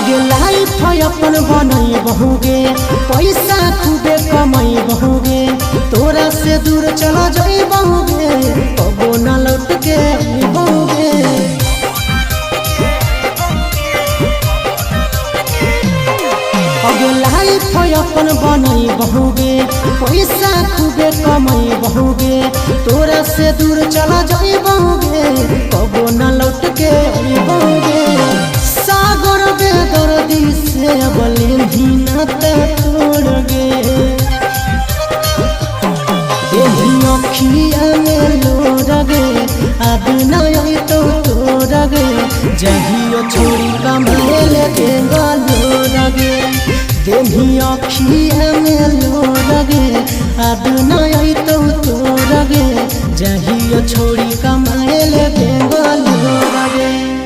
आगे लाइफ अपन बनई बहुगे, पैसा खूबे कमाई बहुगे, तोरा से दूर चला जाई बहुगे, कबो न लौट के बहुगे। आगे लाइफ अपन बनई बहुगे, पैसा खूबे कमाई बहुगे, तोरा से दूर चला जाई बहुगे, कबो न लौट के बहुगे। सागर बेदर्दी से बले भीनते तोड़ गे, देही अखिया में लोर गे, अब नहीं तो तोड़ गे, जहियो छोड़ी कमाए के लोर गे, देही अखिया में लोर गे, अब नहीं तो तोड़ गे, जहियो छोड़ी कमाए के